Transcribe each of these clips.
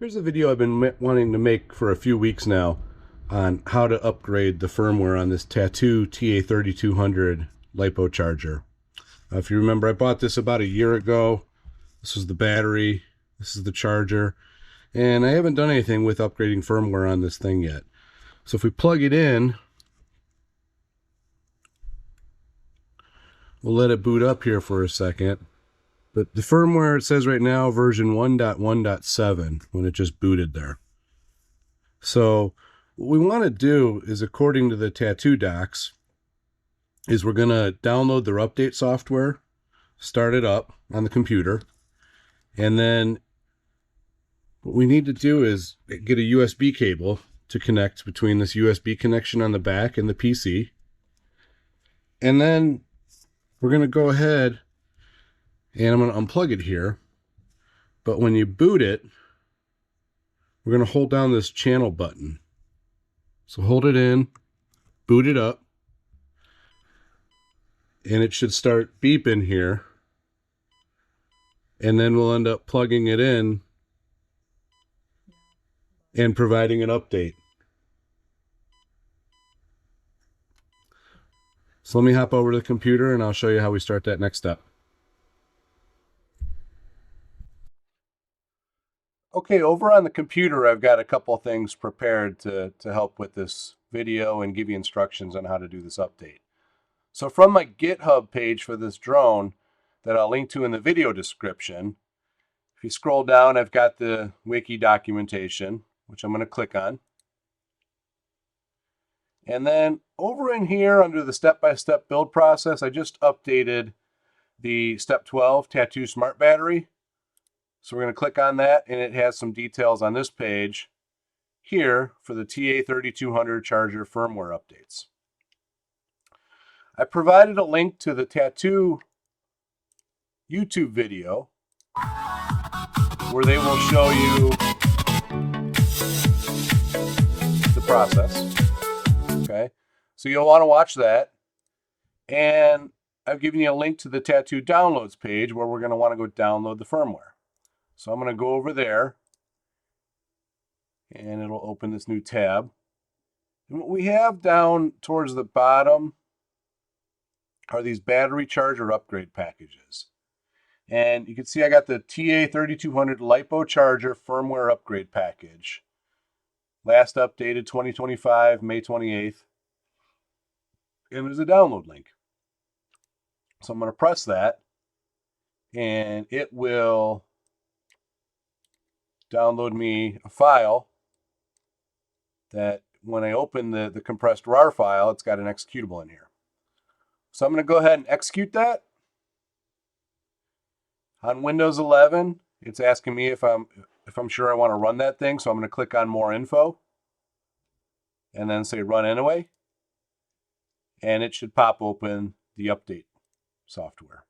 Here's a video I've been wanting to make for a few weeks now on how to upgrade the firmware on this Tattu TA3200 LiPo charger. If you remember, I bought this about a year ago. This is the battery, this is the charger, and I haven't done anything with upgrading firmware on this thing yet. So if we plug it in, we'll let it boot up here for a second. But the firmware, it says right now version 1.1.7 when it just booted there. So what we want to do is, according to the Tattu docs, is we're going to download their update software, start it up on the computer, and then what we need to do is get a USB cable to connect between this USB connection on the back and the PC. And then we're going to go ahead and I'm going to unplug it here. But when you boot it, we're going to hold down this channel button. So hold it in, boot it up, and it should start beeping here. And then we'll end up plugging it in and providing an update. So let me hop over to the computer and I'll show you how we start that next step. Okay, over on the computer, I've got a couple of things prepared to help with this video and give you instructions on how to do this update. So from my GitHub page for this drone that I'll link to in the video description, if you scroll down, I've got the wiki documentation, which I'm going to click on. And then over in here under the step-by-step build process, I just updated the step 12 Tattu Smart Battery. So we're going to click on that, and it has some details on this page here for the TA3200 charger firmware updates. I provided a link to the Tattu YouTube video where they will show you the process. Okay, so you'll want to watch that. And I've given you a link to the Tattu downloads page where we're going to want to go download the firmware. So I'm going to go over there and it'll open this new tab. And what we have down towards the bottom are these battery charger upgrade packages. And you can see I got the TA3200 LiPo charger firmware upgrade package. Last updated 2025, May 28th. And there's a download link. So I'm going to press that and it will download me a file that when I open the compressed RAR file, it's got an executable in here. So I'm going to go ahead and execute that. On Windows 11, it's asking me if I'm sure I want to run that thing, so I'm going to click on More Info and then say Run Anyway. And it should pop open the update software.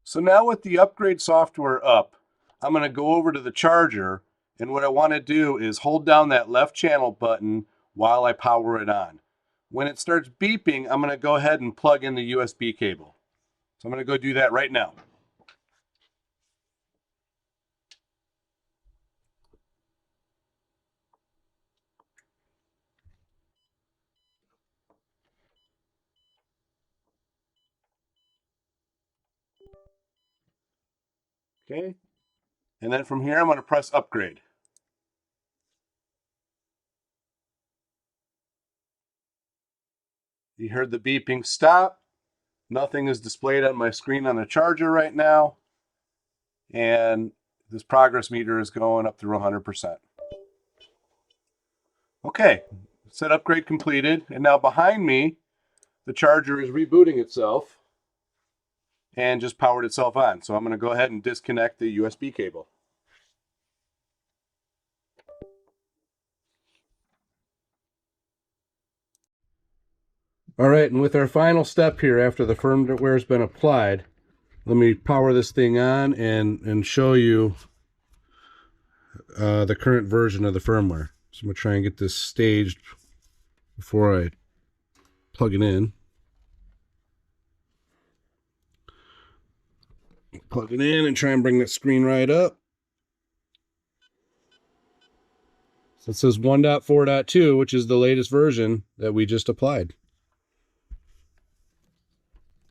So now with the upgrade software up, I'm going to go over to the charger, and what I want to do is hold down that left channel button while I power it on. When it starts beeping, I'm going to go ahead and plug in the USB cable. So I'm going to go do that right now. Okay, and then from here I'm going to press upgrade. You heard the beeping stop. Nothing is displayed on my screen on the charger right now. And this progress meter is going up through 100%. Okay, set upgrade completed. And now behind me, the charger is rebooting itself and just powered itself on. So I'm going to go ahead and disconnect the USB cable. All right, and with our final step here after the firmware has been applied, let me power this thing on and show you the current version of the firmware. So I'm going to try and get this staged before I plug it in. Plug it in and try and bring that screen right up. So it says 1.4.2, which is the latest version that we just applied.